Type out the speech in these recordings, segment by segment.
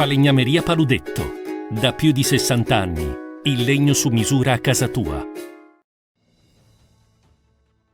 Falegnameria Paludetto. Da più di 60 anni. Il legno su misura a casa tua.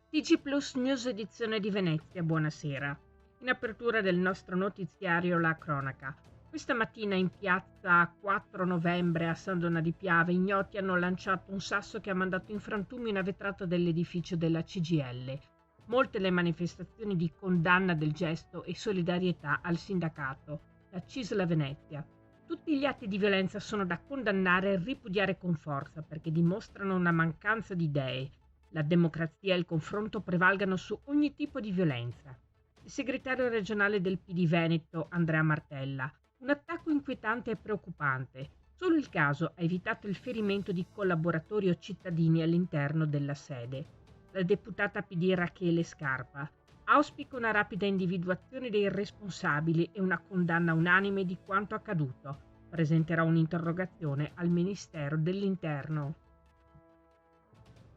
TG Plus News edizione di Venezia, buonasera. In apertura del nostro notiziario la cronaca. Questa mattina in piazza 4 novembre a San Donà di Piave ignoti hanno lanciato un sasso che ha mandato in frantumi una vetrata dell'edificio della CGIL. Molte le manifestazioni di condanna del gesto e solidarietà al sindacato, la CISL Venezia. Tutti gli atti di violenza sono da condannare e ripudiare con forza perché dimostrano una mancanza di idee. La democrazia e il confronto prevalgano su ogni tipo di violenza. Il segretario regionale del PD Veneto, Andrea Martella. Un attacco inquietante e preoccupante. Solo il caso ha evitato il ferimento di collaboratori o cittadini all'interno della sede. La deputata PD Rachele Scarpa. Auspica una rapida individuazione dei responsabili e una condanna unanime di quanto accaduto. Presenterà un'interrogazione al Ministero dell'Interno.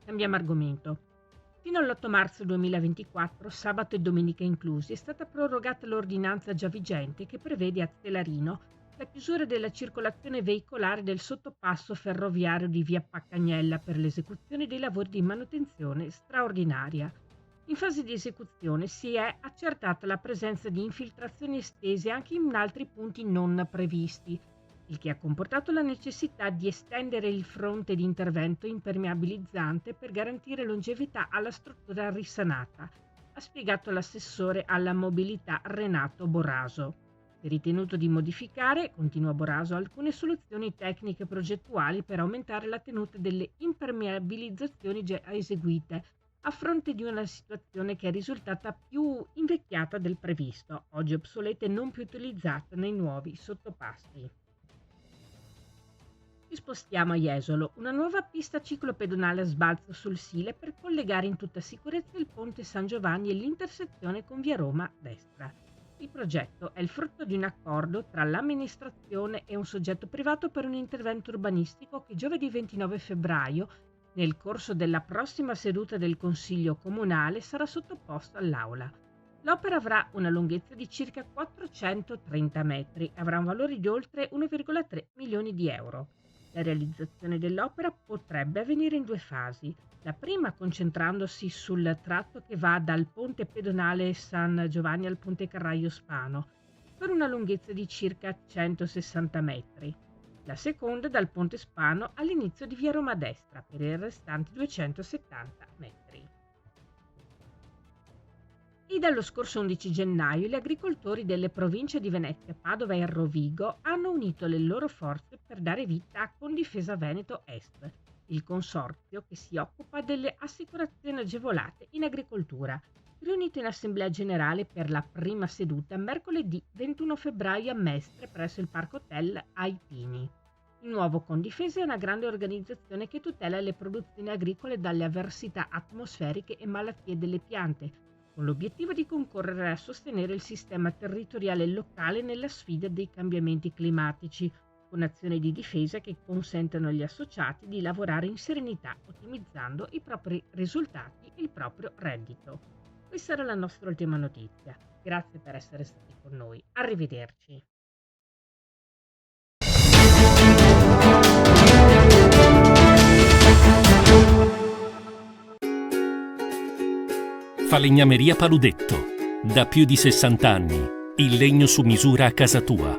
Cambiamo argomento. Fino all'8 marzo 2024, sabato e domenica inclusi, è stata prorogata l'ordinanza già vigente che prevede a Telarino la chiusura della circolazione veicolare del sottopasso ferroviario di via Paccagnella per l'esecuzione dei lavori di manutenzione straordinaria. In fase di esecuzione si è accertata la presenza di infiltrazioni estese anche in altri punti non previsti, il che ha comportato la necessità di estendere il fronte di intervento impermeabilizzante per garantire longevità alla struttura risanata, ha spiegato l'assessore alla mobilità Renato Boraso. Si è ritenuto di modificare, continua Boraso, alcune soluzioni tecniche e progettuali per aumentare la tenuta delle impermeabilizzazioni già eseguite, a fronte di una situazione che è risultata più invecchiata del previsto, oggi obsoleta e non più utilizzata nei nuovi sottopassi. Ci spostiamo a Jesolo, una nuova pista ciclopedonale a sbalzo sul Sile per collegare in tutta sicurezza il ponte San Giovanni e l'intersezione con via Roma destra. Il progetto è il frutto di un accordo tra l'amministrazione e un soggetto privato per un intervento urbanistico che giovedì 29 febbraio, nel corso della prossima seduta del Consiglio Comunale, sarà sottoposto all'Aula. L'opera avrà una lunghezza di circa 430 metri e avrà un valore di oltre 1,3 milioni di euro. La realizzazione dell'opera potrebbe avvenire in due fasi. La prima concentrandosi sul tratto che va dal ponte pedonale San Giovanni al ponte Carraio Spano, per una lunghezza di circa 160 metri. La seconda dal ponte Spano all'inizio di via Roma destra per i restanti 270 metri. E dallo scorso 11 gennaio gli agricoltori delle province di Venezia, Padova e Rovigo hanno unito le loro forze per dare vita a Condifesa Veneto Est, il consorzio che si occupa delle assicurazioni agevolate in agricoltura, riunito in assemblea generale per la prima seduta mercoledì 21 febbraio a Mestre presso il Parco Hotel ai Pini. Il nuovo Condifesa è una grande organizzazione che tutela le produzioni agricole dalle avversità atmosferiche e malattie delle piante, con l'obiettivo di concorrere a sostenere il sistema territoriale locale nella sfida dei cambiamenti climatici, con azioni di difesa che consentano agli associati di lavorare in serenità, ottimizzando i propri risultati e il proprio reddito. Questa era la nostra ultima notizia. Grazie per essere stati con noi. Arrivederci. Falegnameria Paludetto. Da più di 60 anni. Il legno su misura a casa tua.